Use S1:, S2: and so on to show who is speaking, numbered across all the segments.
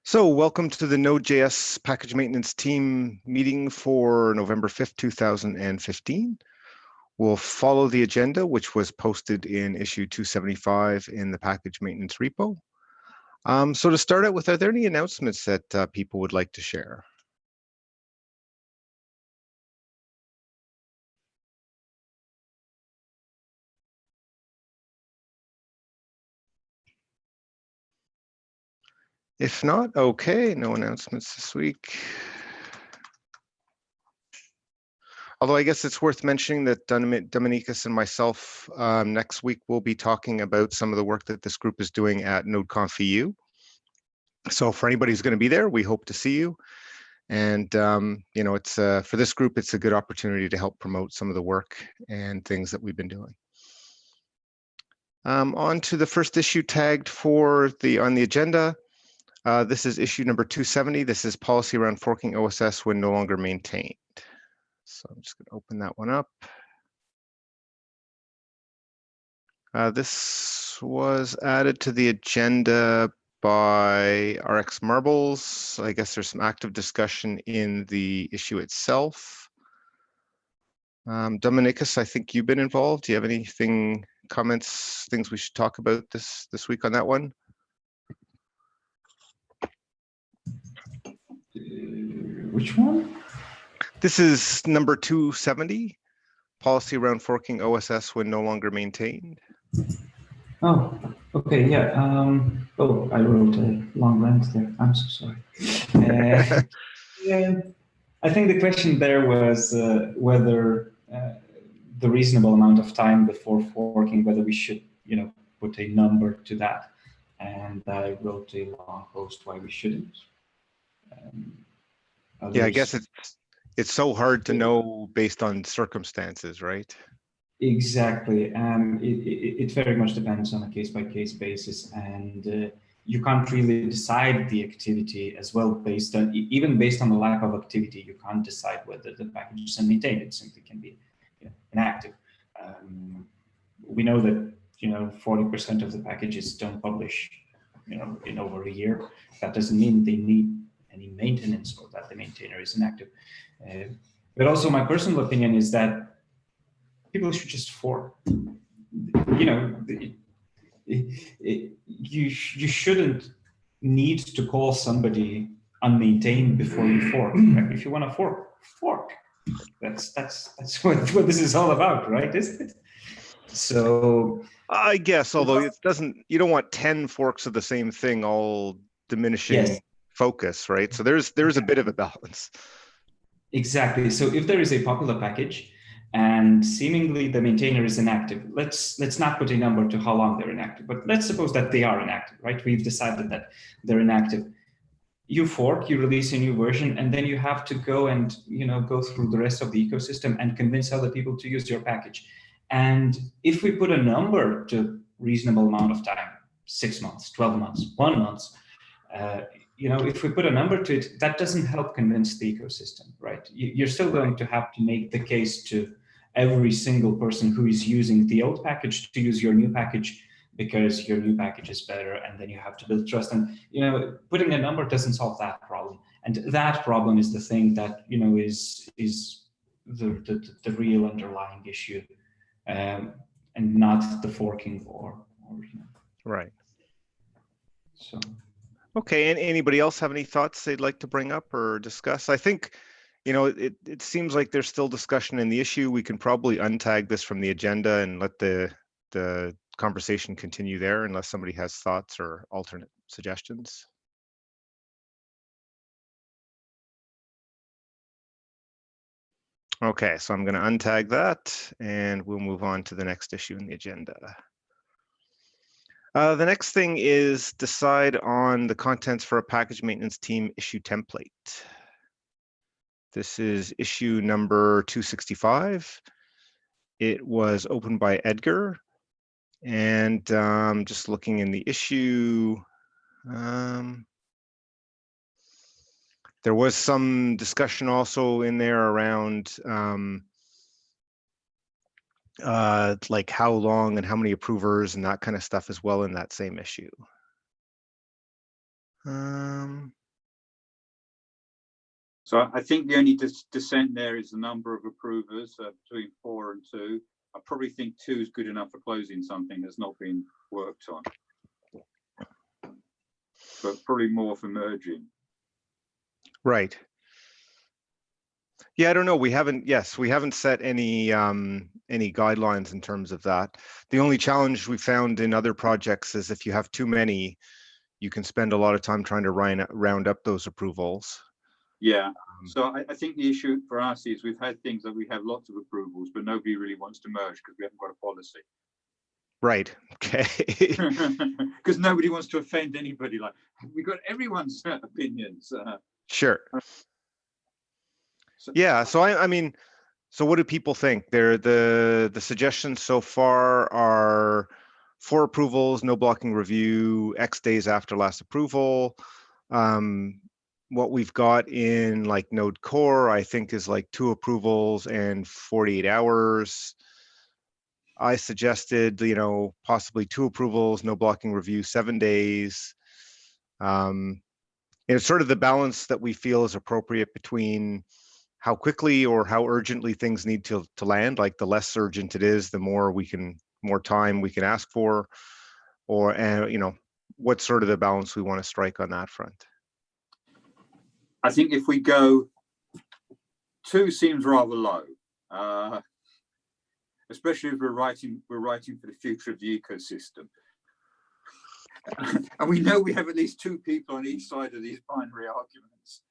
S1: So welcome to the node.js package maintenance team meeting for November 5th, 2015. We'll follow the agenda, which was posted in issue 275 in the package maintenance repo. So to start out with, are there any announcements that people would like to share? If not, okay, no announcements this week. Although I guess it's worth mentioning that Dominicus and myself next week will be talking about some of the work that this group is doing at NodeConf EU. So for anybody who's going to be there, we hope to see you. And it's for this group, it's a good opportunity to help promote some of the work and things that we've been doing. On to the first issue tagged on the agenda. This is issue number 270. This is policy around forking OSS when no longer maintained. So I'm just going to open that one up. This was added to the agenda by RX Marbles. I guess there's some active discussion in the issue itself. Dominicus, I think you've been involved. Do you have anything, comments, things we should talk about this week on that one?
S2: Which one?
S1: This is number 270, policy around forking OSS when no longer maintained.
S2: Oh, okay, yeah. Oh, I wrote a long rant there. I'm so sorry. Yeah, I think the question there was whether the reasonable amount of time before forking, whether we should, put a number to that. And I wrote a long post why we shouldn't.
S1: Yeah, I guess it's so hard to know based on circumstances, right?
S2: Exactly. It very much depends on a case-by-case basis, and you can't really decide the activity as well even based on the lack of activity. You can't decide whether the package is unmaintained. It simply can be inactive. We know that 40% of the packages don't publish in over a year. That doesn't mean they need any maintenance or that the maintainer is inactive. But also my personal opinion is that people should just fork. You shouldn't need to call somebody unmaintained before you fork. Right? If you want to fork. That's what this is all about, right? Isn't it? So
S1: I guess, although you don't want 10 forks of the same thing all diminishing focus, right? So there's a bit of a balance.
S2: Exactly. So if there is a popular package and seemingly the maintainer is inactive, let's not put a number to how long they're inactive, but let's suppose that they are inactive, right? We've decided that they're inactive. You fork, you release a new version, and then you have to go and go through the rest of the ecosystem and convince other people to use your package. And if we put a number to reasonable amount of time, 6 months, 12 months, 1 month, if we put a number to it, that doesn't help convince the ecosystem, right? You're still going to have to make the case to every single person who is using the old package to use your new package because your new package is better, and then you have to build trust. And putting a number doesn't solve that problem, and that problem is the thing that is the real underlying issue, and not the forking or
S1: Right.
S2: So.
S1: Okay, and anybody else have any thoughts they'd like to bring up or discuss? I think, it seems like there's still discussion in the issue. We can probably untag this from the agenda and let the conversation continue there unless somebody has thoughts or alternate suggestions. Okay, so I'm going to untag that and we'll move on to the next issue in the agenda. The next thing is decide on the contents for a package maintenance team issue template. This is issue number 265. It was opened by Edgar, and just looking in the issue, there was some discussion also in there around like how long and how many approvers and that kind of stuff as well in that same issue.
S3: So I think the only dissent there is the number of approvers between 4 and 2. I probably think 2 is good enough for closing something that's not been worked on, but probably more for merging.
S1: Right. Yeah, I don't know. We haven't set any guidelines in terms of that. The only challenge we found in other projects is if you have too many, you can spend a lot of time trying to round up those approvals.
S3: Yeah. So I think the issue for us is we've had things that we have lots of approvals, but nobody really wants to merge because we haven't got a policy.
S1: Right. Okay.
S3: Because nobody wants to offend anybody. Like, we got everyone's opinions.
S1: Sure.
S3: So,
S1: yeah. So I mean, so what do people think? The suggestions so far are 4 approvals, no blocking review, X days after last approval. What we've got in like Node Core, I think, is like 2 approvals and 48 hours. I suggested, possibly 2 approvals, no blocking review, 7 days. It's sort of the balance that we feel is appropriate between how quickly or how urgently things need to land. Like the less urgent it is, the more time we can ask for, or what's sort of the balance we want to strike on that front.
S3: I think if we go 2 seems rather low, especially if we're writing for the future of the ecosystem. And we know we have at least 2 people on each side of these binary arguments.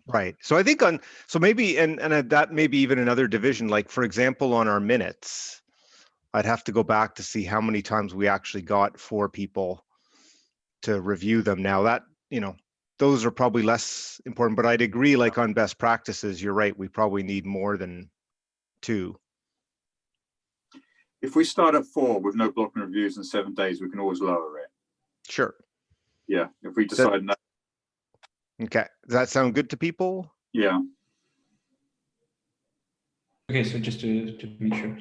S1: Right. So I think maybe, and that may be even another division, like for example, on our minutes, I'd have to go back to see how many times we actually got 4 people to review them. Now that, those are probably less important, but I'd agree, like on best practices, you're right, we probably need more than 2.
S3: If we start at 4 with no blocking reviews in 7 days, we can always lower it.
S1: Sure.
S3: Yeah, if we decide that.
S1: Okay, does that sound good to people?
S3: Yeah.
S2: Okay, so just to make sure,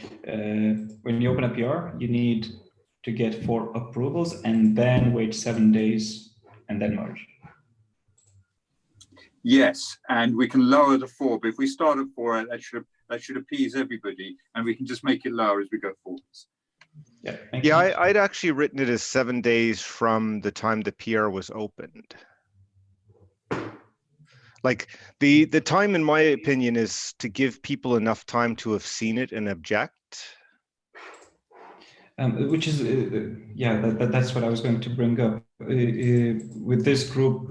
S2: when you open a PR, you need to get 4 approvals and then wait 7 days and then merge.
S3: Yes, and we can lower the 4, but if we start at 4, that should appease everybody, and we can just make it lower as we go forwards.
S2: Yeah,
S1: I'd actually written it as 7 days from the time the PR was opened. Like the time, in my opinion, is to give people enough time to have seen it and object.
S2: Which is, that's what I was going to bring up. With this group,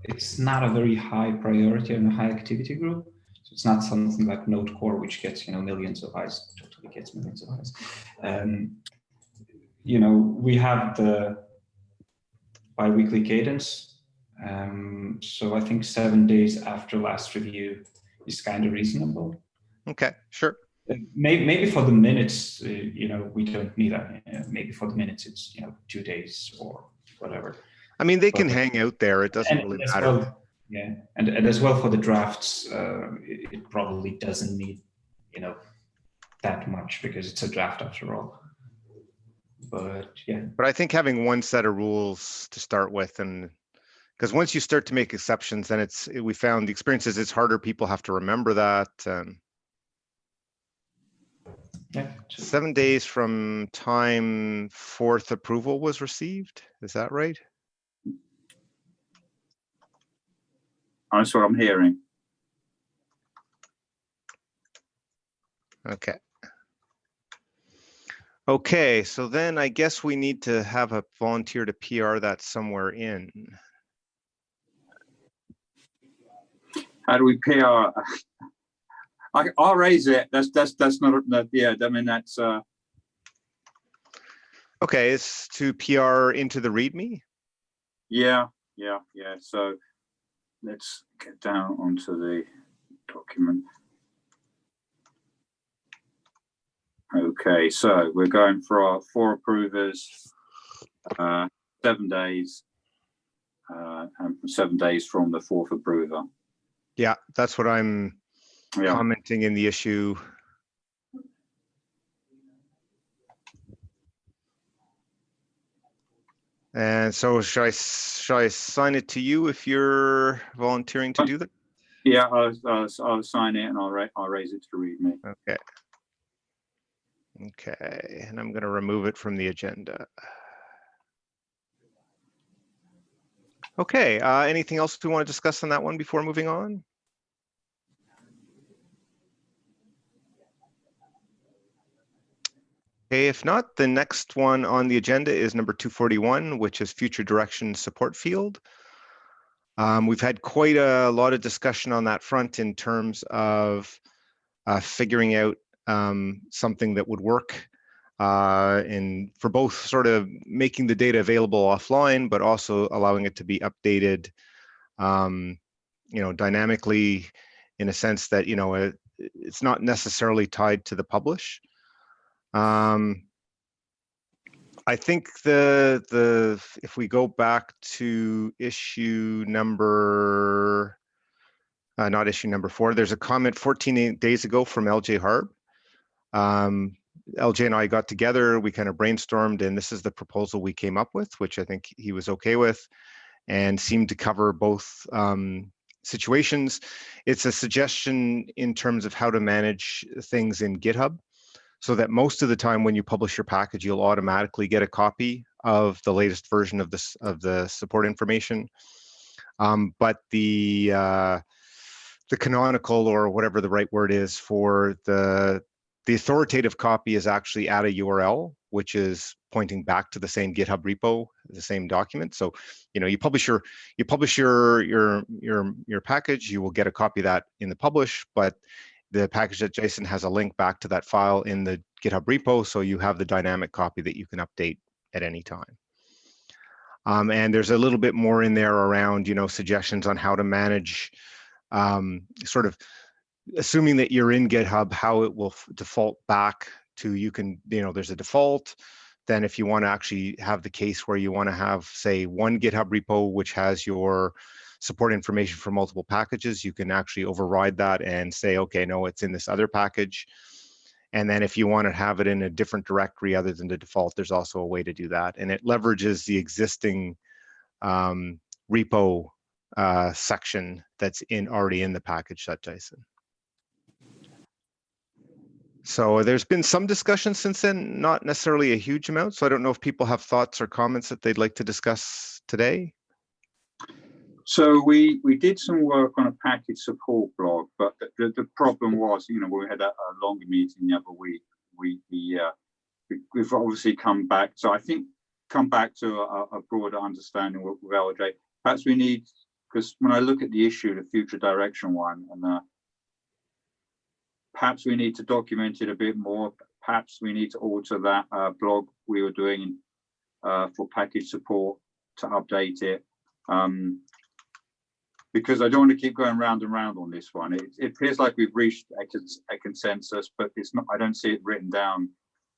S2: it's not a very high priority and a high activity group. So it's not something like Node Core, which gets millions of eyes, totally gets millions of eyes. We have the bi-weekly cadence. So I think 7 days after last review is kind of reasonable.
S1: Okay, sure.
S2: Maybe for the minutes, we don't need that. Maybe for the minutes, it's 2 days or whatever.
S1: I mean, they can hang out there. It doesn't really matter.
S2: Well, yeah, and as well for the drafts, it probably doesn't need that much because it's a draft after all. But yeah.
S1: But I think having one set of rules to start with, and because once you start to make exceptions, then we found the experience is it's harder. People have to remember that.
S2: Yeah.
S1: 7 days from time 4th approval was received. Is that right?
S3: That's what I'm hearing.
S1: Okay. Okay, so then I guess we need to have a volunteer to PR that somewhere in.
S3: How do we PR? I'll raise it. That's not. Yeah, I mean that's.
S1: Okay, it's to PR into the README.
S3: Yeah. So let's get down onto the document. Okay, so we're going for our 4 approvers, 7 days, and 7 days from the 4th approver.
S1: Yeah, that's what I'm commenting in the issue. And so shall I assign it to you if you're volunteering to do that?
S3: Yeah, I'll sign it and I'll raise it to README.
S1: Okay. Okay, and I'm going to remove it from the agenda. Okay, anything else we want to discuss on that one before moving on? Okay, if not, the next one on the agenda is number 241, which is future direction support field. We've had quite a lot of discussion on that front in terms of figuring out something that would work and for both sort of making the data available offline, but also allowing it to be updated, dynamically, in a sense that, it's not necessarily tied to the publish. I think if we go back to issue number, not issue number 4, there's a comment 14 days ago from LJ Harb. LJ and I got together, we kind of brainstormed, and this is the proposal we came up with, which I think he was okay with and seemed to cover both situations. It's a suggestion in terms of how to manage things in GitHub, so that most of the time when you publish your package, you'll automatically get a copy of the latest version of the support information. But the canonical, or whatever the right word is for the authoritative copy, is actually at a URL, which is pointing back to the same GitHub repo, the same document. So, you publish your package, you will get a copy of that in the publish, but the package.json has a link back to that file in the GitHub repo, so you have the dynamic copy that you can update at any time. And there's a little bit more in there around, suggestions on how to manage, sort of assuming that you're in GitHub, how it will default back to, there's a default. Then if you want to actually have the case where you want to have, say, one GitHub repo which has your support information for multiple packages, you can actually override that and say, okay, no, it's in this other package. And then if you want to have it in a different directory other than the default, there's also a way to do that. And it leverages the existing repo section that's already in the package.json. So there's been some discussion since then, not necessarily a huge amount. So I don't know if people have thoughts or comments that they'd like to discuss today.
S3: So we did some work on a package support blog, but the problem was, we had a longer meeting the other week. We've obviously come back. So I think come back to a broader understanding with LJ. Perhaps we need, because when I look at the issue, the future direction one, and perhaps we need to document it a bit more. Perhaps we need to alter that blog we were doing for package support to update it. Because I don't want to keep going round and round on this one. It appears like we've reached a consensus, but it's not. I don't see it written down.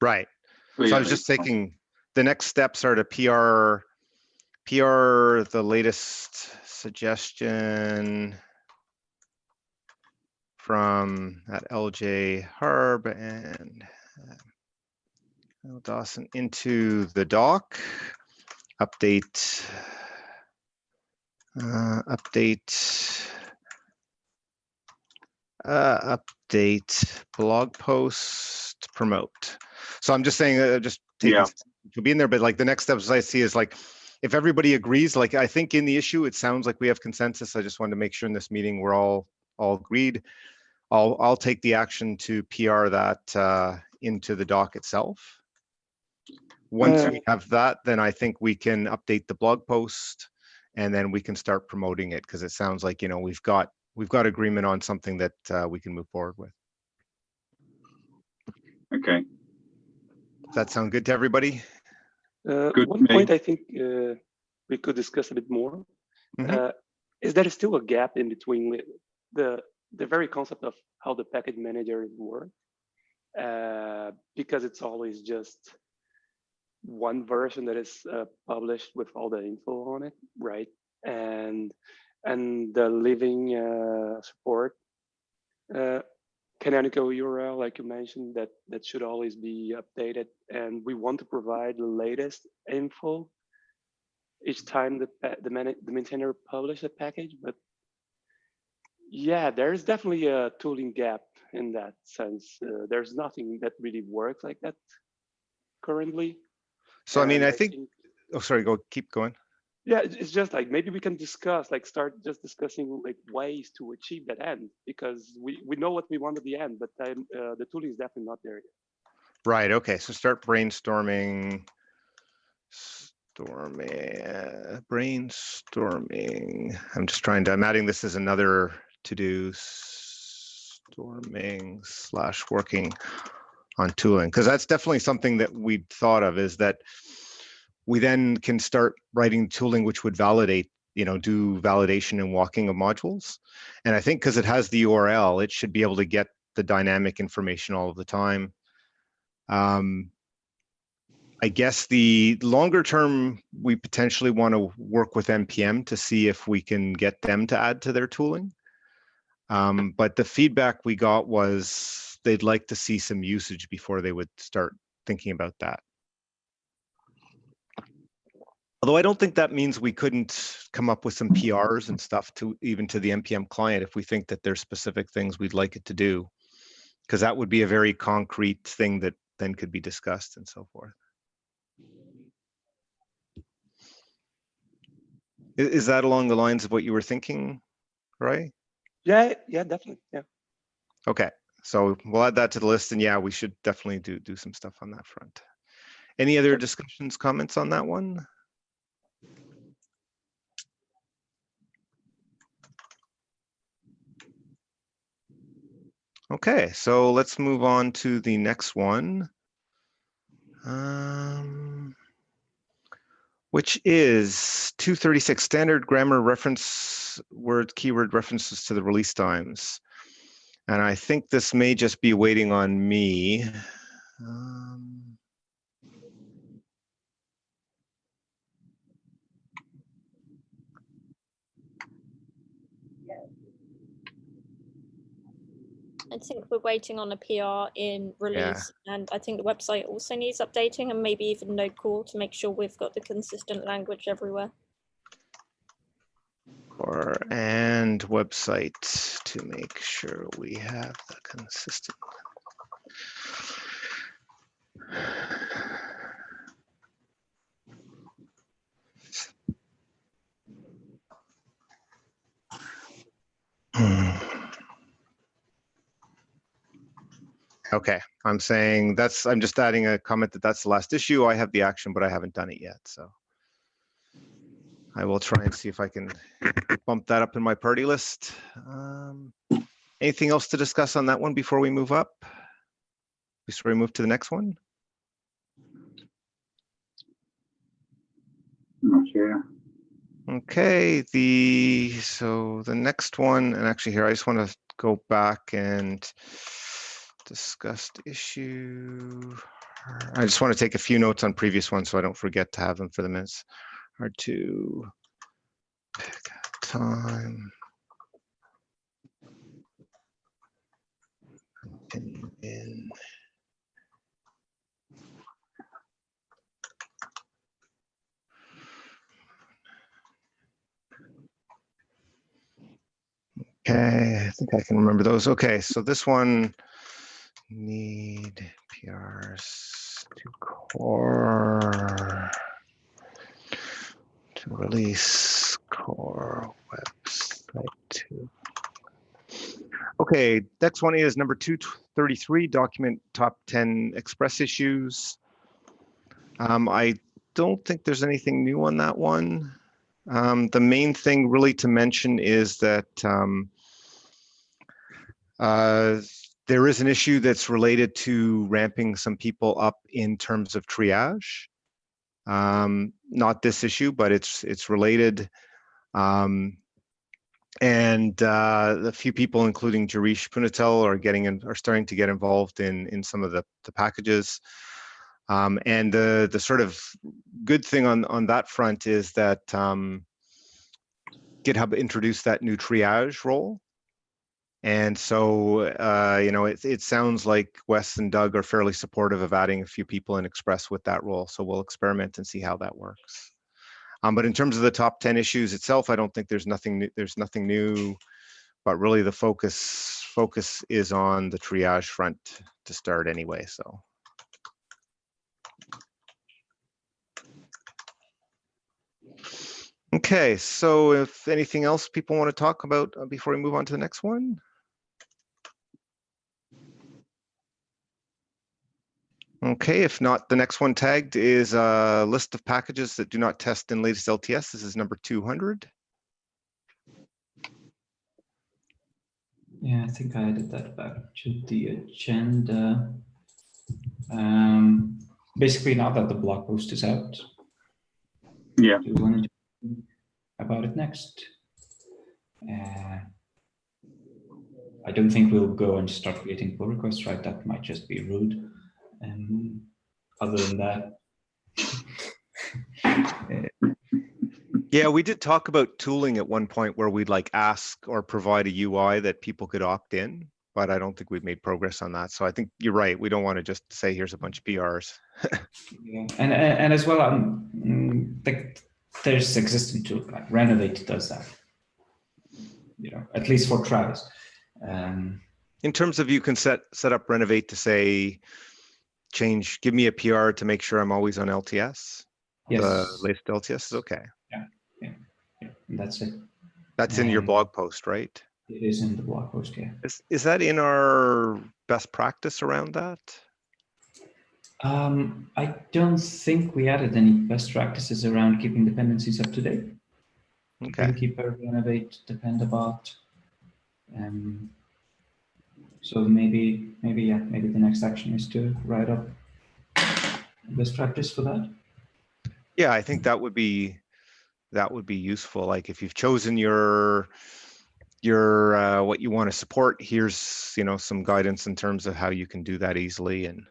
S1: Right.
S3: Clearly.
S1: So I was just thinking the next steps are to PR the latest suggestion from that LJ Harb and Dawson into the doc. Update blog post promote. So I'm just saying, just taking to be in there, but like the next steps I see is like, if everybody agrees, like I think in the issue, it sounds like we have consensus. I just wanted to make sure in this meeting we're all agreed. I'll take the action to PR that into the doc itself. Once we have that, then I think we can update the blog post and then we can start promoting it, because it sounds like, we've got agreement on something that we can move forward with.
S3: Okay.
S1: Does that sound good to everybody?
S4: One point I think we could discuss a bit more is there still a gap in between the very concept of how the package manager works, because it's always just one version that is published with all the info on it, right? And the living support canonical URL, like you mentioned, that should always be updated, and we want to provide the latest info each time the maintainer publishes a package. But Yeah, there's definitely a tooling gap in that sense. There's nothing that really works like that currently.
S1: So, I mean, I think, oh, sorry, keep going.
S4: Yeah, it's just like maybe we can discuss, like start just discussing like ways to achieve that end, because we know what we want at the end, but the tooling is definitely not there yet.
S1: Right, okay, so start brainstorming. Brainstorming. I'm just trying to, I'm adding this as another to-do, storming / working on tooling, because that's definitely something that we thought of, is that we then can start writing tooling which would validate, do validation and walking of modules. And I think because it has the URL, it should be able to get the dynamic information all of the time. I guess the longer term, we potentially want to work with NPM to see if we can get them to add to their tooling. But the feedback we got was they'd like to see some usage before they would start thinking about that. Although I don't think that means we couldn't come up with some PRs and stuff even to the NPM client if we think that there's specific things we'd like it to do, because that would be a very concrete thing that then could be discussed and so forth. Is that along the lines of what you were thinking, right?
S4: Yeah, definitely. Yeah.
S1: Okay, so we'll add that to the list, and yeah, we should definitely do some stuff on that front. Any other discussions, comments on that one? Okay, so let's move on to the next one, which is 236, standard grammar reference word keyword references to the release times. And I think this may just be waiting on me.
S5: I think we're waiting on a PR in release, and I think the website also needs updating, and maybe even node core to make sure we've got the consistent language everywhere.
S1: And website to make sure we have the consistent. Okay, I'm saying I'm just adding a comment that's the last issue. I have the action, but I haven't done it yet. So I will try and see if I can bump that up in my party list. Anything else to discuss on that one before we move up? Before we move to the next one?
S3: Not sure.
S1: Okay, so the next one, and actually here, I just want to go back and discuss the issue. I just want to take a few notes on previous ones so I don't forget to have them for the minutes. Hard to pick time. In. Okay, I think I can remember those. Okay, so this one, need PRs to core, to release core website 2. Okay, next one is number 233, document top 10 Express issues. I don't think there's anything new on that one. The main thing really to mention is that there is an issue that's related to ramping some people up in terms of triage. Not this issue, but it's related. And a few people, including Jarish Punatel, are starting to get involved in some of the packages. And the sort of good thing on that front is that GitHub introduced that new triage role. And so, it sounds like Wes and Doug are fairly supportive of adding a few people in Express with that role. So we'll experiment and see how that works. But in terms of the top 10 issues itself, I don't think there's nothing new but really the focus is on the triage front to start anyway. So. Okay, so if anything else people want to talk about before we move on to the next one? Okay, if not, the next one tagged is a list of packages that do not test in latest LTS. This is number 200.
S2: Yeah, I think I added that back to the agenda. Basically, now that the blog post is out,
S3: yeah,
S2: do you want to do about it next? I don't think we'll go and start creating pull requests, right? That might just be rude. Other than that,
S1: yeah, we did talk about tooling at one point where we'd like ask or provide a UI that people could opt in, but I don't think we've made progress on that. So I think you're right. We don't want to just say here's a bunch of PRs.
S2: yeah, and as well, there's existing tool like Renovate does that. You know, at least for tries.
S1: In terms of you can set up Renovate to say, give me a PR to make sure I'm always on LTS.
S2: Yes.
S1: The latest LTS is okay.
S2: Yeah, that's it.
S1: That's in your blog post, right?
S2: It is in the blog post, yeah.
S1: Is that in our best practice around that?
S2: I don't think we added any best practices around keeping dependencies up to date.
S1: Okay.
S2: Beekeeper, Renovate, Dependabot. So maybe the next action is to write up best practice for that.
S1: Yeah, I think that would be useful. Like if you've chosen your what you want to support, here's some guidance in terms of how you can do that easily. And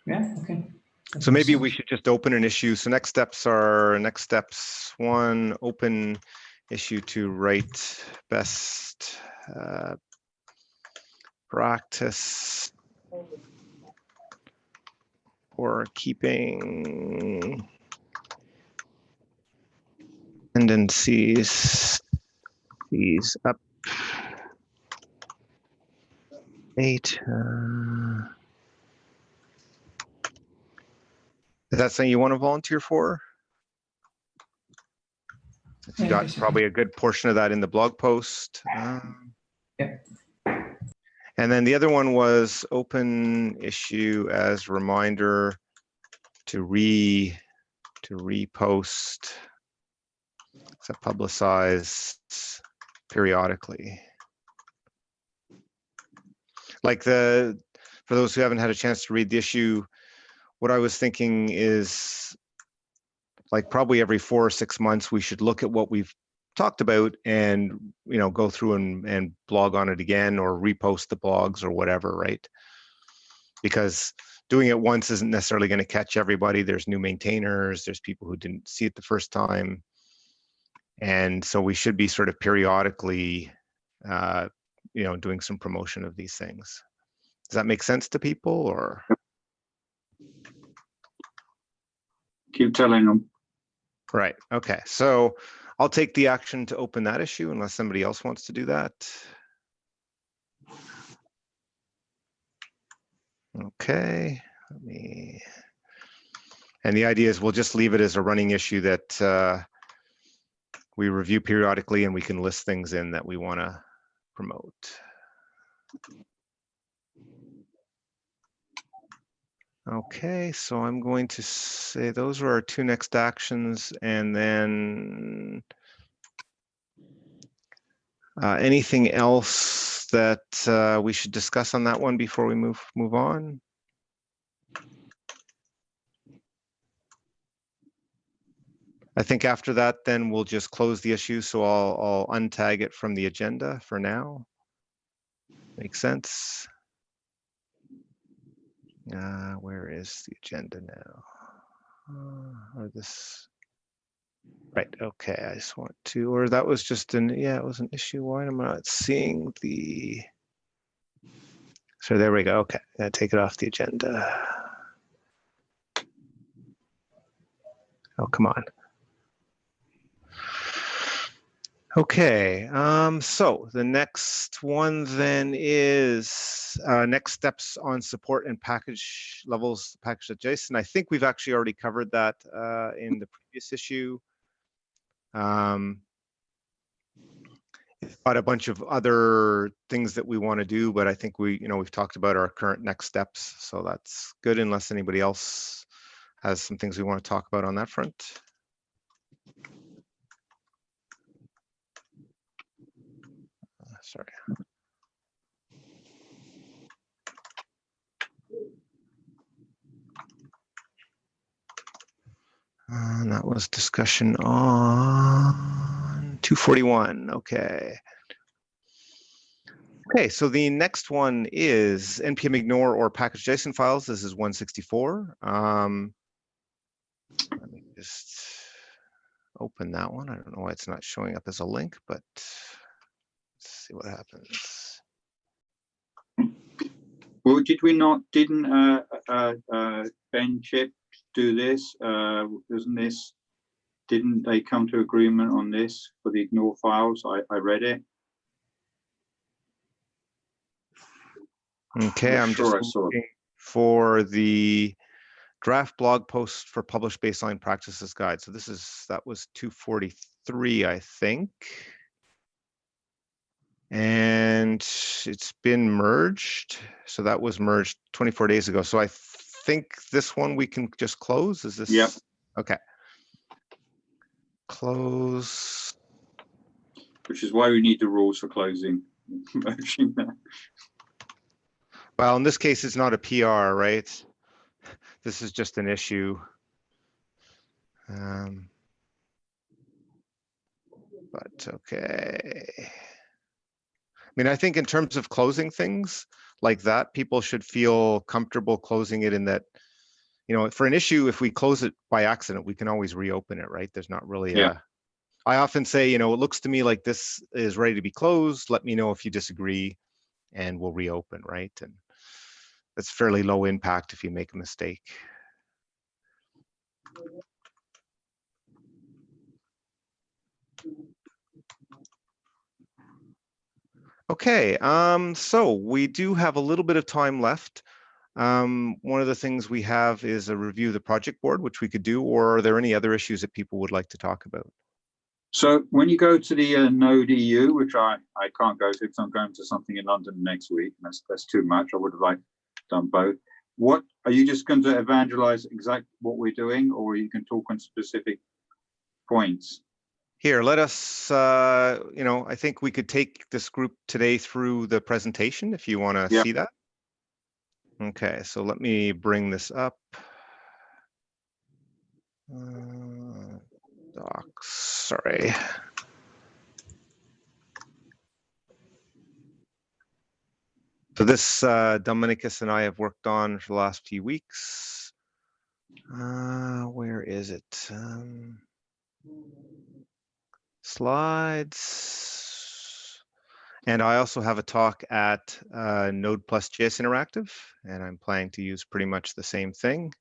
S2: yeah, okay.
S1: So maybe we should just open an issue. So next steps, one, open issue to write best practice for keeping dependencies up. 8. Is that something you want to volunteer for? You got probably a good portion of that in the blog post.
S2: Yeah.
S1: And then the other one was open issue as reminder to repost, to publicize periodically. Like for those who haven't had a chance to read the issue, what I was thinking is like probably every 4 or 6 months, we should look at what we've talked about and, go through and blog on it again or repost the blogs or whatever, right? Because doing it once isn't necessarily going to catch everybody. There's new maintainers, there's people who didn't see it the first time. And so we should be sort of periodically, doing some promotion of these things. Does that make sense to people or?
S3: Keep telling them.
S1: Right. Okay. So I'll take the action to open that issue unless somebody else wants to do that. Okay. And the idea is we'll just leave it as a running issue that we review periodically and we can list things in that we want to promote. Okay, so I'm going to say those are our 2 next actions, and then anything else that we should discuss on that one before we move on? I think after that, then we'll just close the issue. So I'll untag it from the agenda for now. Makes sense. Where is the agenda now? Or this? Right. Okay. I just want to, or that was just it was an issue. Why am I not seeing the? So there we go. Okay. I'll take it off the agenda. Oh, come on. Okay, so the next one then is next steps on support and package levels, package.json. I think we've actually already covered that in the previous issue. Got a bunch of other things that we want to do, but I think we've talked about our current next steps, so that's good unless anybody else has some things we want to talk about on that front. Sorry. And that was discussion on 241. Okay. Okay, so the next one is npm ignore or package JSON files. This is 164. Let me just open that one. I don't know why it's not showing up as a link, but let's see what happens.
S3: Well, didn't Ben Chip do this? Didn't they come to agreement on this for the ignore files? I read it.
S1: Okay, I'm just looking for the draft blog post for published baseline practices guide. So that was 243, I think. And it's been merged. So that was merged 24 days ago. So I think this one we can just close. Is this?
S3: Yeah.
S1: Okay. Close.
S3: Which is why we need the rules for closing.
S1: Well, in this case, it's not a PR, right? This is just an issue. But okay. I mean, I think in terms of closing things like that, people should feel comfortable closing it in that, for an issue, if we close it by accident, we can always reopen it, right? There's not really I often say, it looks to me like this is ready to be closed. Let me know if you disagree and we'll reopen, right? And that's fairly low impact if you make a mistake. Okay, so we do have a little bit of time left. One of the things we have is a review of the project board, which we could do, or are there any other issues that people would like to talk about?
S3: So when you go to the Node EU, which I can't go to because I'm going to something in London next week, and that's too much. I would have liked done both. What are you just going to evangelize exactly what we're doing, or you can talk on specific points?
S1: Here, let us, I think we could take this group today through the presentation if you want to see that. Okay, so let me bring this up. Docs, sorry. So this Dominicus and I have worked on for the last few weeks. Where is it? Slides. And I also have a talk at Node plus JS Interactive, and I'm planning to use pretty much the same thing.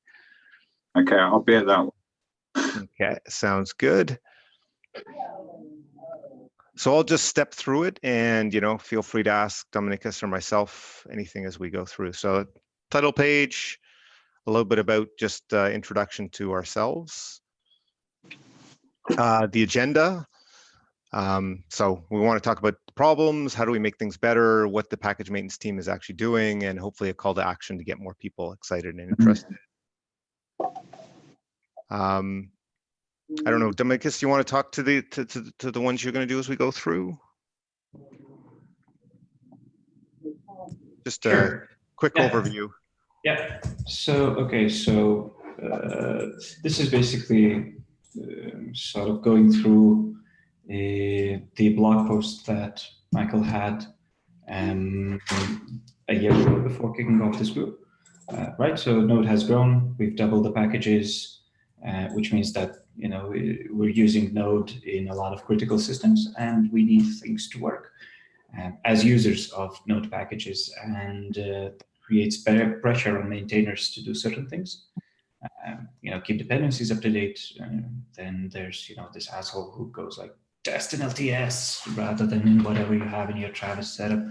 S3: Okay, I'll bear that one.
S1: Okay, sounds good. So I'll just step through it and, feel free to ask Dominicus or myself anything as we go through. So title page, a little bit about just introduction to ourselves. The agenda. So we want to talk about the problems, how do we make things better, what the package maintenance team is actually doing, and hopefully a call to action to get more people excited and interested. I don't know, Dominicus, do you want to talk to the ones you're going to do as we go through? Just a quick overview.
S2: Yeah. So, okay. So this is basically sort of going through the blog post that Michael had a year ago before kicking off this group. Right. So Node has grown. We've doubled the packages, which means that we're using Node in a lot of critical systems, and we need things to work as users of Node packages, and creates better pressure on maintainers to do certain things. Keep dependencies up to date. Then there's this asshole who goes like, test in LTS rather than in whatever you have in your Travis setup.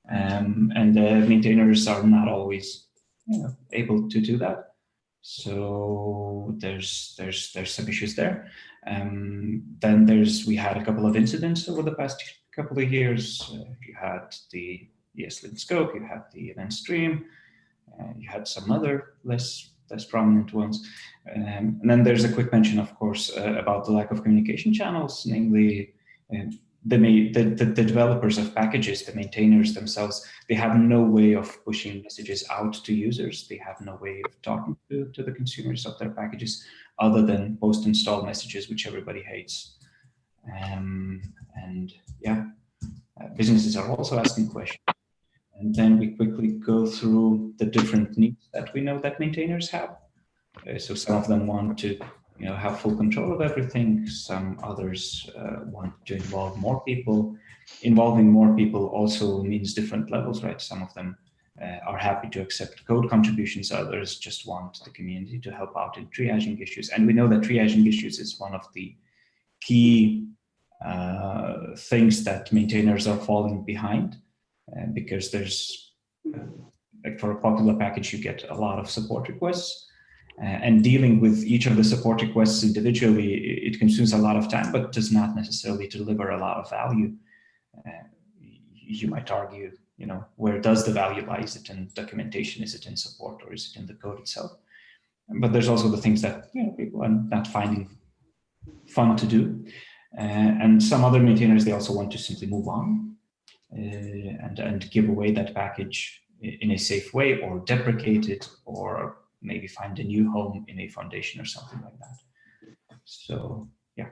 S2: And the maintainers are not always able to do that. So there's some issues there. Then we had a couple of incidents over the past couple of years. You had the ESLint scope, you had the event stream, you had some other less prominent ones. And then there's a quick mention, of course, about the lack of communication channels, namely the developers of packages, the maintainers themselves, they have no way of pushing messages out to users. They have no way of talking to the consumers of their packages other than post-install messages, which everybody hates. And yeah, businesses are also asking questions. And then we quickly go through the different needs that we know that maintainers have. So some of them want to have full control of everything. Some others want to involve more people. Involving more people also means different levels, right? Some of them are happy to accept code contributions. Others just want the community to help out in triaging issues. And we know that triaging issues is one of the key things that maintainers are falling behind, because there's, like for a popular package, you get a lot of support requests. And dealing with each of the support requests individually, it consumes a lot of time, but does not necessarily deliver a lot of value. You might argue, where does the value lie? Is it in documentation? Is it in support? Or is it in the code itself? But there's also the things that people are not finding fun to do. And some other maintainers, they also want to simply move on and give away that package in a safe way, or deprecate it, or maybe find a new home in a foundation or something like that. So yeah.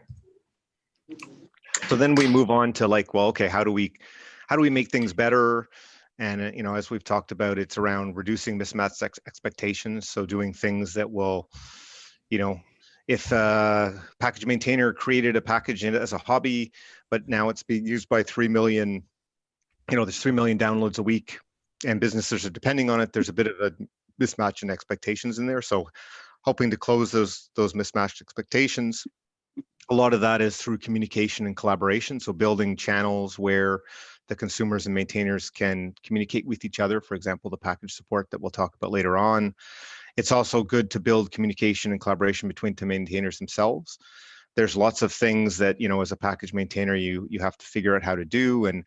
S1: So then we move on to like, well, okay, how do we make things better? And as we've talked about, it's around reducing mismatched expectations. So doing things that will, if a package maintainer created a package as a hobby, but now it's being used by 3 million, there's 3 million downloads a week, and businesses are depending on it, there's a bit of a mismatch in expectations in there. So hoping to close those mismatched expectations. A lot of that is through communication and collaboration. So building channels where the consumers and maintainers can communicate with each other, for example, the package support that we'll talk about later on. It's also good to build communication and collaboration between the maintainers themselves. There's lots of things that, as a package maintainer, you have to figure out how to do. And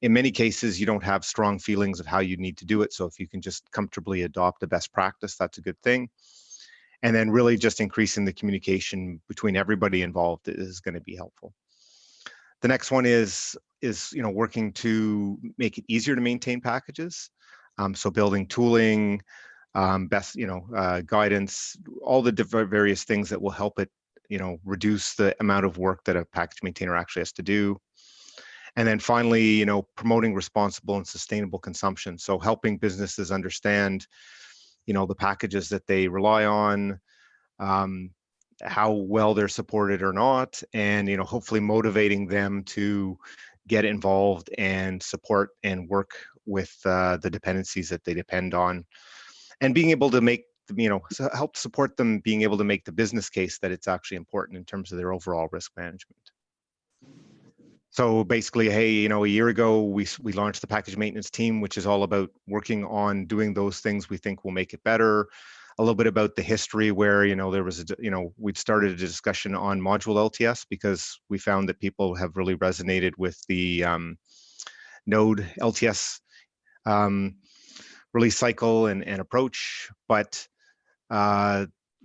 S1: in many cases, you don't have strong feelings of how you need to do it. So if you can just comfortably adopt a best practice, that's a good thing. And then really just increasing the communication between everybody involved is going to be helpful. The next one is working to make it easier to maintain packages. So building tooling, best guidance, all the different various things that will help it reduce the amount of work that a package maintainer actually has to do. And then finally, promoting responsible and sustainable consumption. So helping businesses understand, the packages that they rely on, how well they're supported or not, and, hopefully motivating them to get involved and support and work with the dependencies that they depend on, and being able to make, help support them being able to make the business case that it's actually important in terms of their overall risk management. So basically, hey, a year ago, we launched the package maintenance team, which is all about working on doing those things we think will make it better. A little bit about the history where, there was, we'd started a discussion on module LTS because we found that people have really resonated with the node LTS release cycle and approach. But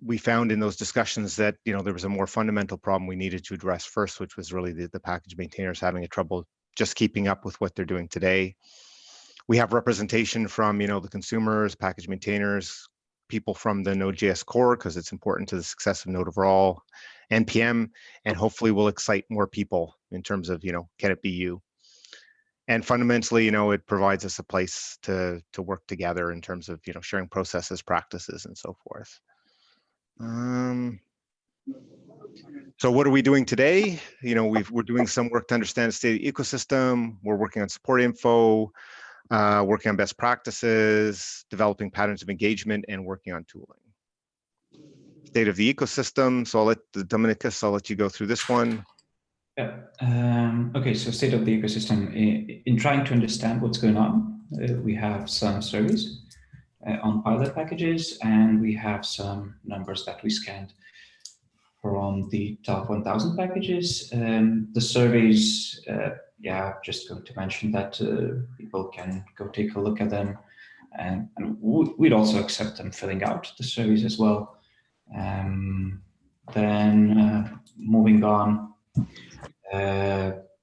S1: we found in those discussions that there was a more fundamental problem we needed to address first, which was really the package maintainers having a trouble just keeping up with what they're doing today. We have representation from the consumers, package maintainers, people from the Node.js core, because it's important to the success of Node overall, NPM, and hopefully will excite more people in terms of can it be you? And fundamentally, it provides us a place to work together in terms of sharing processes, practices, and so forth. So what are we doing today? We're doing some work to understand the state of the ecosystem. We're working on support info, working on best practices, developing patterns of engagement, and working on tooling. State of the ecosystem. So I'll let you go through this one.
S2: Yeah. Okay, so state of the ecosystem. In trying to understand what's going on, we have some surveys on pilot packages, and we have some numbers that we scanned from the top 1,000 packages. The surveys, yeah, just going to mention that people can go take a look at them, and we'd also accept them filling out the surveys as well. Then moving on,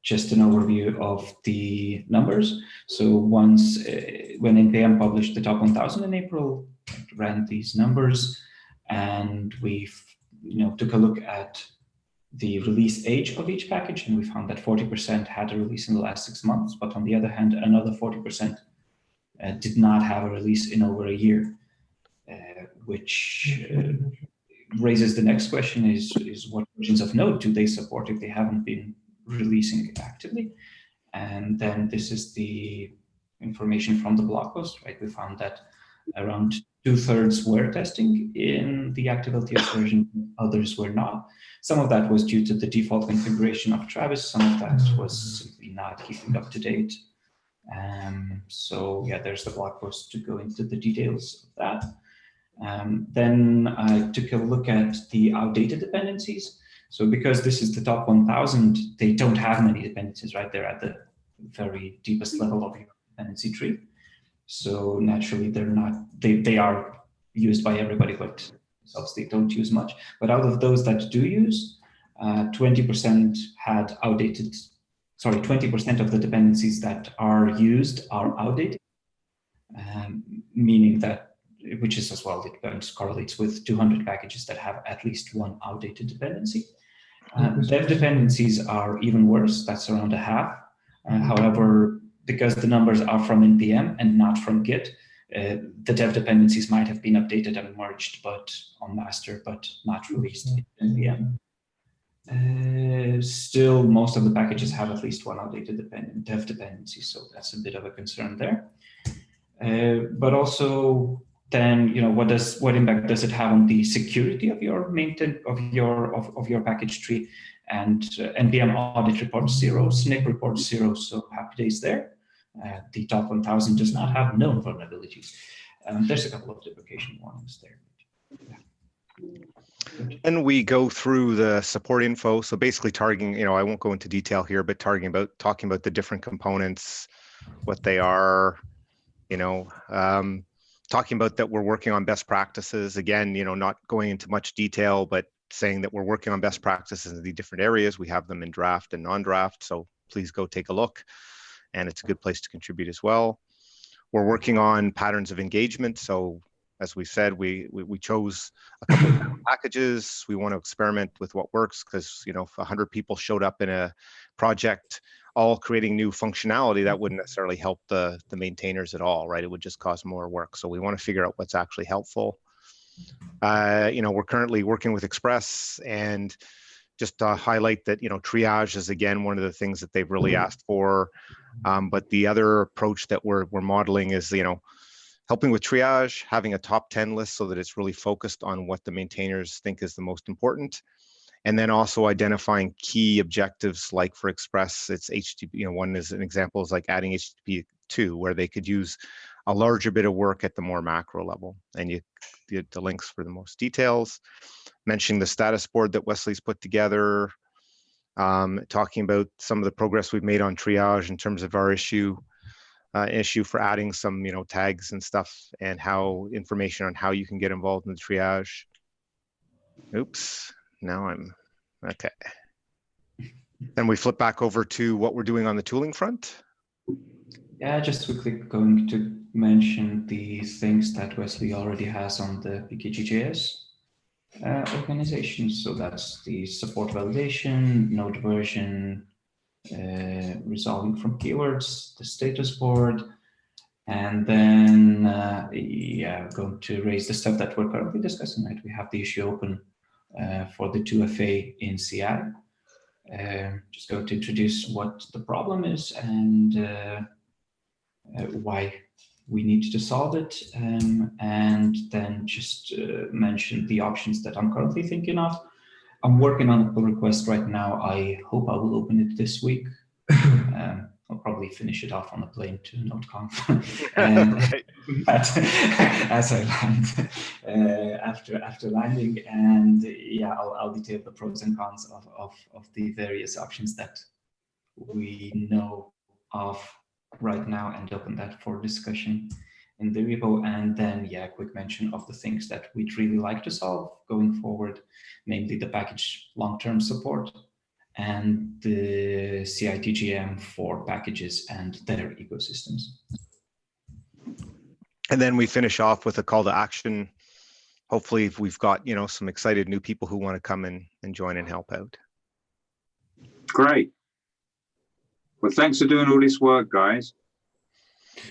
S2: just an overview of the numbers. So once, when NPM published the top 1,000 in April, it ran these numbers, and we took a look at the release age of each package, and we found that 40% had a release in the last 6 months, but on the other hand, another 40% did not have a release in over a year, which raises the next question is what versions of Node do they support if they haven't been releasing actively? And then this is the information from the blog post, right? We found that around 2/3 were testing in the active LTS version, others were not. Some of that was due to the default configuration of Travis, some of that was simply not keeping up to date. So yeah, there's the blog post to go into the details of that. Then I took a look at the outdated dependencies. So because this is the top 1,000, they don't have many dependencies, right? They're at the very deepest level of your dependency tree. So naturally, they are used by everybody, but they don't use much. But out of those that do use, 20% had outdated, 20% of the dependencies that are used are outdated, meaning that, which is as well, it correlates with 200 packages that have at least one outdated dependency. Dev dependencies are even worse, that's around a half. However, because the numbers are from NPM and not from Git, the dev dependencies might have been updated and merged on master, but not released in NPM. Still, most of the packages have at least one outdated dev dependency, so that's a bit of a concern there. But also, then what impact does it have on the security of your of your package tree? And NPM audit report 0, SNCC report 0, so happy days there. The top 1,000 does not have known vulnerabilities. There's a couple of deprecation warnings there. Yeah.
S1: And we go through the support info. So basically targeting, I won't go into detail here, but talking about the different components, what they are, talking about that we're working on best practices. Again, not going into much detail, but saying that we're working on best practices in the different areas. We have them in draft and non-draft, so please go take a look. And it's a good place to contribute as well. We're working on patterns of engagement. So as we said, we chose a couple of packages. We want to experiment with what works because, if 100 people showed up in a project all creating new functionality, that wouldn't necessarily help the maintainers at all, right? It would just cause more work. So we want to figure out what's actually helpful. We're currently working with Express, and just to highlight that, triage is again one of the things that they've really asked for. But the other approach that we're modeling is, helping with triage, having a top 10 list so that it's really focused on what the maintainers think is the most important. And then also identifying key objectives, like for Express, it's HTTP, one is an example is like adding HTTP 2, where they could use a larger bit of work at the more macro level. And you get the links for the most details. Mentioning the status board that Wesley's put together, talking about some of the progress we've made on triage in terms of our issue for adding some, tags and stuff, and how information on how you can get involved in the triage. Oops, now I'm, okay. Then we flip back over to what we're doing on the tooling front.
S2: Yeah, just quickly going to mention the things that Wesley already has on the PKG.js organization. So that's the support validation, node version, resolving from keywords, the status board, and then going to raise the stuff that we're currently discussing. Right, we have the issue open for the 2FA in CI. Just going to introduce what the problem is and why we need to solve it, and then just mention the options that I'm currently thinking of. I'm working on a pull request right now. I hope I will open it this week. I'll probably finish it off on the plane to NodeConf, and as I land after landing, and yeah, I'll detail the pros and cons of the various options that we know of right now and open that for discussion in the repo. And then, yeah, a quick mention of the things that we'd really like to solve going forward, namely the package long-term support and the CI/TGM for packages and their ecosystems.
S1: And then we finish off with a call to action. Hopefully we've got, some excited new people who want to come in and join and help out.
S3: Great. Well, thanks for doing all this work, guys.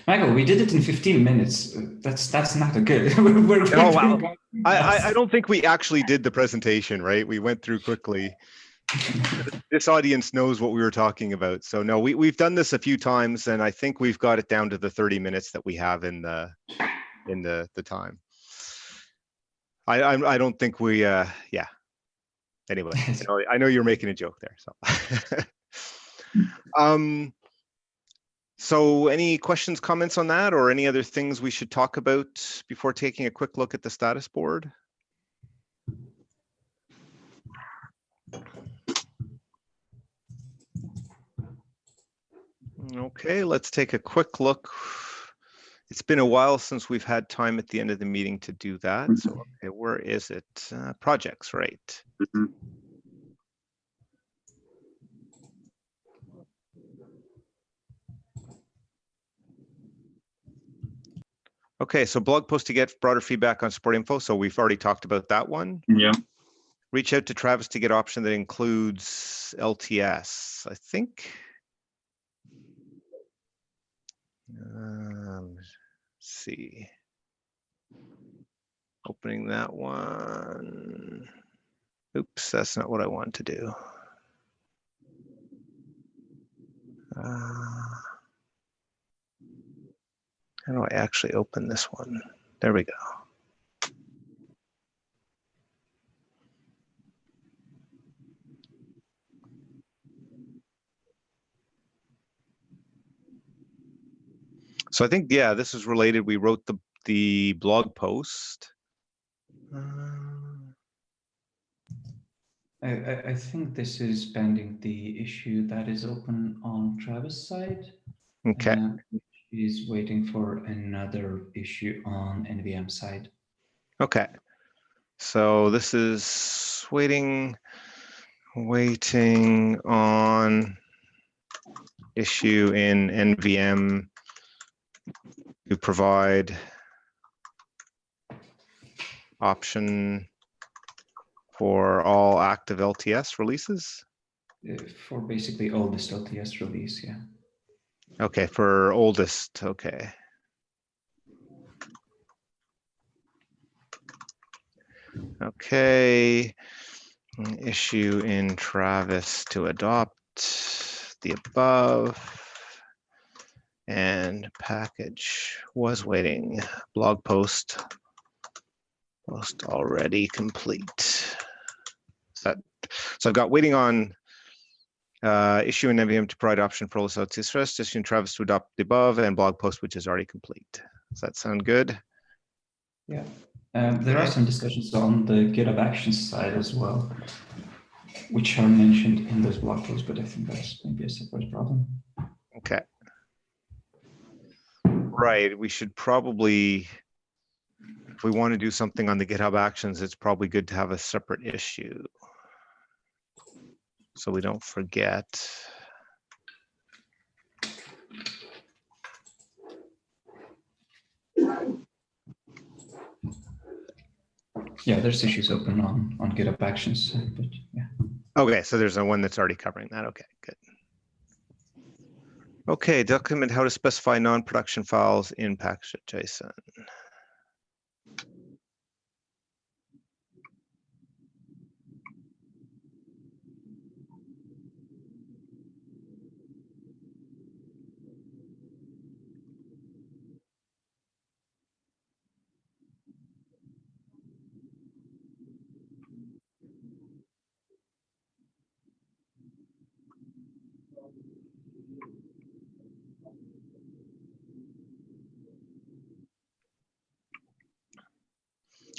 S2: Michael, we did it in 15 minutes. That's not a good.
S1: I don't think we actually did the presentation, right? We went through quickly. This audience knows what we were talking about. So no, we've done this a few times, and I think we've got it down to the 30 minutes that we have in the time. I don't think we yeah. Anyway, I know you're making a joke there. So so any questions, comments on that, or any other things we should talk about before taking a quick look at the status board? Okay, let's take a quick look. It's been a while since we've had time at the end of the meeting to do that. So, okay, where is it? Projects, right? Okay, so blog post to get broader feedback on support info. So we've already talked about that one.
S3: Yeah.
S1: Reach out to Travis to get option that includes LTS, I think. Let's see. Opening that one. Oops, that's not what I want to do. How do I actually open this one? There we go. So I think, yeah, this is related. We wrote the blog post.
S2: I think this is pending the issue that is open on Travis' side.
S1: Okay.
S2: Which is waiting for another issue on NVM side.
S1: Okay. So this is waiting on issue in NVM to provide option for all active LTS releases?
S2: For basically oldest LTS release, yeah.
S1: Okay, for oldest, okay. Okay, issue in Travis to adopt the above, and package was waiting. Blog post already complete. So I've got waiting on issue in NVM to provide option for all LTS rest, issue in Travis to adopt the above, and blog post which is already complete. Does that sound good?
S2: Yeah. There are some discussions on the GitHub Actions side as well, which are mentioned in those blog posts, but I think that's maybe a separate problem.
S1: Okay. Right, we should probably, if we want to do something on the GitHub Actions, it's probably good to have a separate issue so we don't forget.
S2: Yeah, there's issues open on GitHub Actions, but yeah.
S1: Okay, so there's one that's already covering that. Okay, good. Okay, document how to specify non-production files in package.json.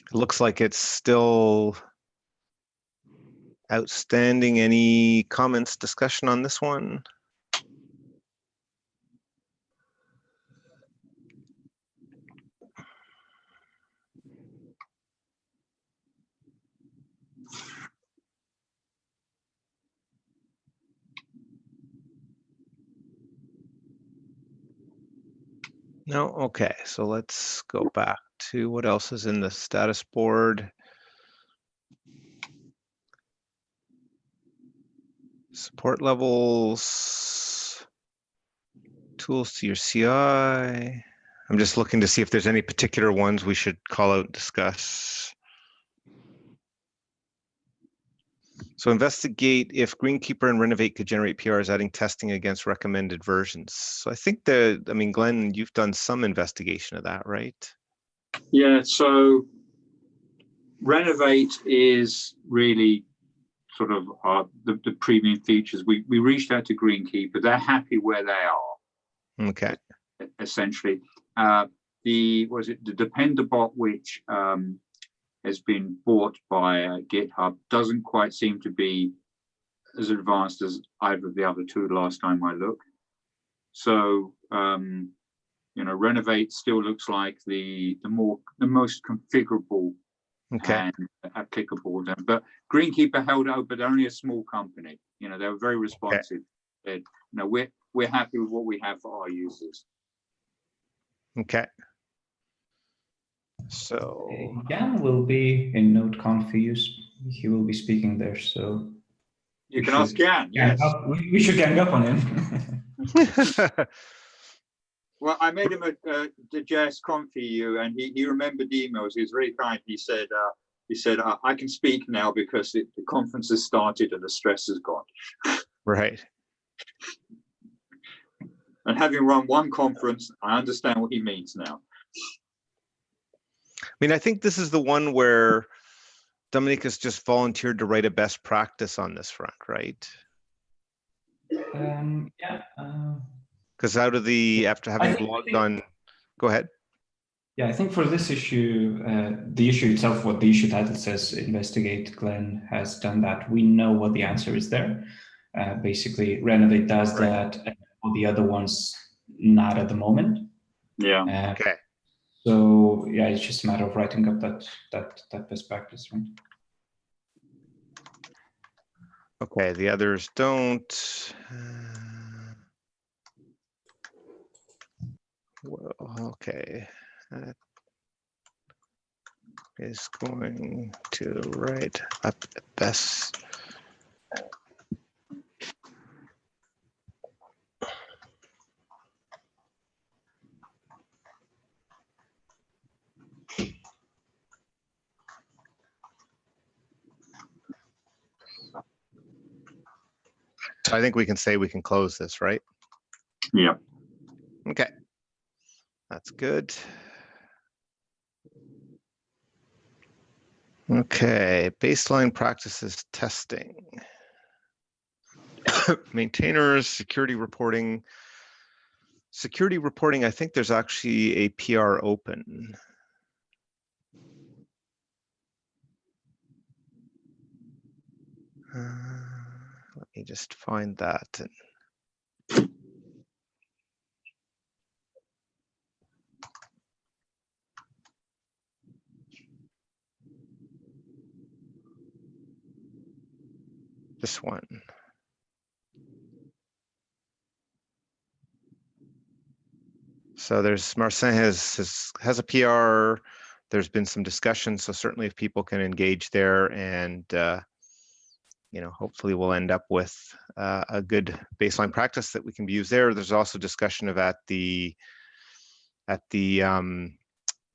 S1: It looks like it's still outstanding. Any comments, discussion on this one? No, okay, so let's go back to what else is in the status board. Support levels, tools to your CI. I'm just looking to see if there's any particular ones we should call out and discuss. So investigate if Greenkeeper and Renovate could generate PRs adding testing against recommended versions. So I think I mean, Glenn, you've done some investigation of that, right?
S3: Yeah, so Renovate is really sort of the premium features. We reached out to Greenkeeper. They're happy where they are.
S1: Okay.
S3: Essentially. The Dependabot, which has been bought by GitHub, doesn't quite seem to be as advanced as either of the other two last time I looked. So Renovate still looks like the most configurable and applicable. But Greenkeeper held out, but they're only a small company. They were very responsive. Okay. We're happy with what we have for our users.
S1: Okay. So
S2: Jan will be in node.conf use. He will be speaking there, so
S3: you can ask Jan. Yes,
S2: we should gang up on him.
S3: Well, I made him the JS Conf EU, and he remembered the emails. He was very kind. He said, I can speak now because the conference has started and the stress is gone.
S1: Right.
S3: And having run one conference, I understand what he means now.
S1: I mean, I think this is the one where Dominicus just volunteered to write a best practice on this front, right?
S2: Yeah.
S1: Because after having blogged on, go ahead.
S2: Yeah, I think for this issue, the issue itself, what the issue title says, investigate, Glenn has done that. We know what the answer is there. Basically, Renovate does that, and all the other ones, not at the moment.
S3: Yeah.
S1: Okay.
S2: So yeah, it's just a matter of writing up that best practice, right?
S1: Okay, the others don't. Well, okay. That is going to write up best. So I think we can say we can close this, right?
S3: Yeah.
S1: Okay. That's good. Okay, baseline practices testing. Maintainers, security reporting. Security reporting, I think there's actually a PR open. Let me just find that. This one. So there's Marcin has a PR. There's been some discussion, so certainly if people can engage there, and hopefully we'll end up with a good baseline practice that we can use there. There's also discussion of at the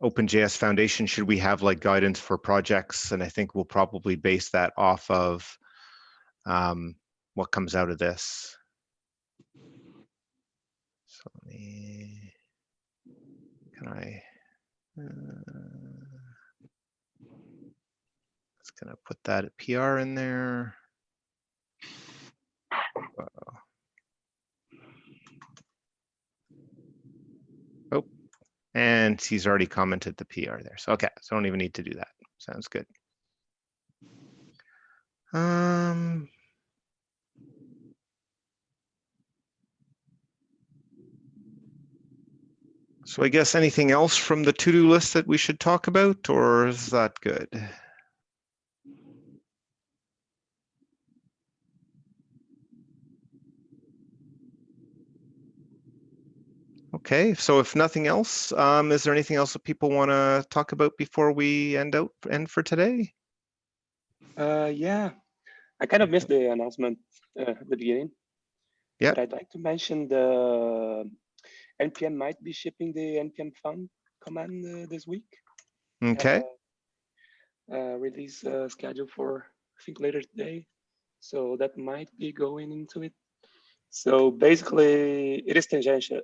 S1: OpenJS Foundation, should we have like guidance for projects? And I think we'll probably base that off of what comes out of this. So let me, it's gonna put that at PR in there. Oh, and he's already commented the PR there. So okay, so I don't even need to do that. Sounds good. So I guess anything else from the to-do list that we should talk about, or is that good? Okay, so if nothing else, is there anything else that people want to talk about before we end for today?
S4: Yeah, I kind of missed the announcement at the beginning.
S1: Yeah.
S4: But I'd like to mention the NPM might be shipping the NPM fun command this week.
S1: Okay.
S4: Release schedule for, I think, later today. So that might be going into it. So basically, it is tangential,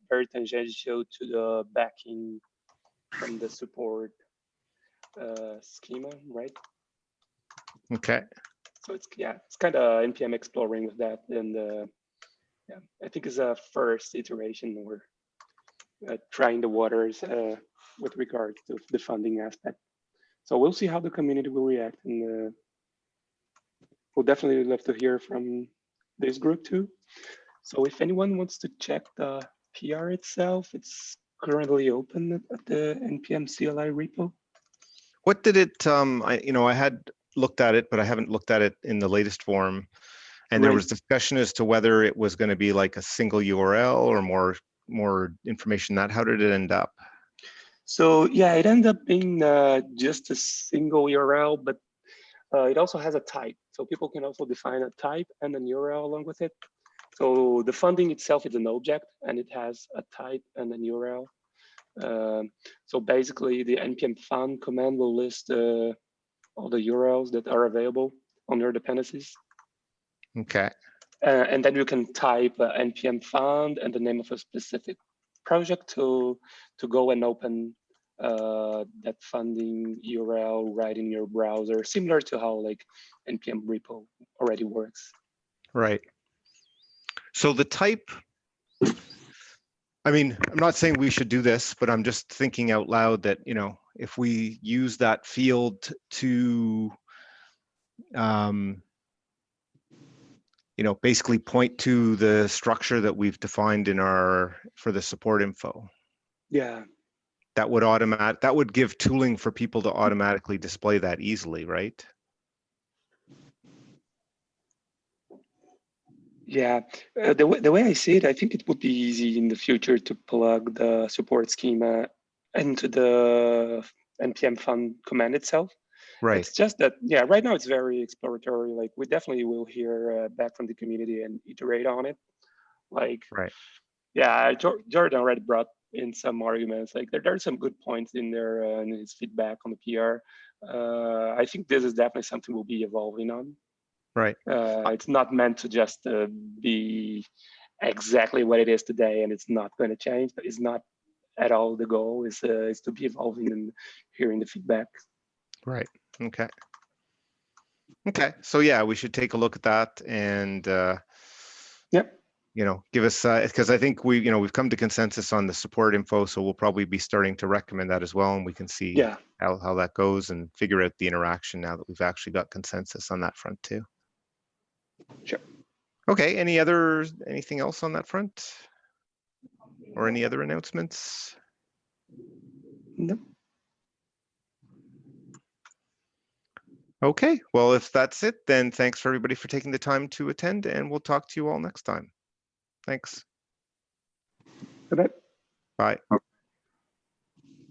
S4: very tangential to the backing from the support schema, right?
S1: Okay.
S4: So it's kind of NPM exploring with that, and yeah, I think it's a first iteration. We're trying the waters with regard to the funding aspect. So we'll see how the community will react, and we'll definitely love to hear from this group too. So if anyone wants to check the PR itself, it's currently open at the NPM CLI repo.
S1: What did it, I had looked at it, but I haven't looked at it in the latest form. And there was discussion as to whether it was going to be like a single URL or more information. How did it end up?
S4: So yeah, it ended up being just a single URL, but it also has a type. So people can also define a type and an URL along with it. So the funding itself is an object, and it has a type and an URL. So basically, the npm fund command will list all the URLs that are available on your dependencies.
S1: Okay.
S4: And then you can type npm fund and the name of a specific project to go and open that funding URL right in your browser, similar to how like npm repo already works.
S1: Right. So the type, I mean, I'm not saying we should do this, but I'm just thinking out loud that, if we use that field to, basically point to the structure that we've defined for the support info.
S4: Yeah.
S1: That would give tooling for people to automatically display that easily, right?
S4: Yeah, the way I see it, I think it would be easy in the future to plug the support schema into the npm fund command itself.
S1: Right.
S4: It's just that, yeah, right now it's very exploratory. Like we definitely will hear back from the community and iterate on it. Like,
S1: right.
S4: Yeah, Jordan already brought in some arguments. Like there are some good points in there and his feedback on the PR. I think this is definitely something we'll be evolving on.
S1: Right.
S4: It's not meant to just be exactly what it is today, and it's not going to change. But it's not at all the goal. Is to be evolving and hearing the feedback.
S1: Right. Okay. Okay. So yeah, we should take a look at that and
S4: yep.
S1: Give us because I think we've come to consensus on the support info, so we'll probably be starting to recommend that as well, and we can see how that goes and figure out the interaction now that we've actually got consensus on that front too.
S4: Sure.
S1: Okay. Anything else on that front? Or any other announcements?
S4: No.
S1: Okay. Well, if that's it, then thanks for everybody for taking the time to attend, and we'll talk to you all next time. Thanks.
S4: Bye-bye.
S1: Bye.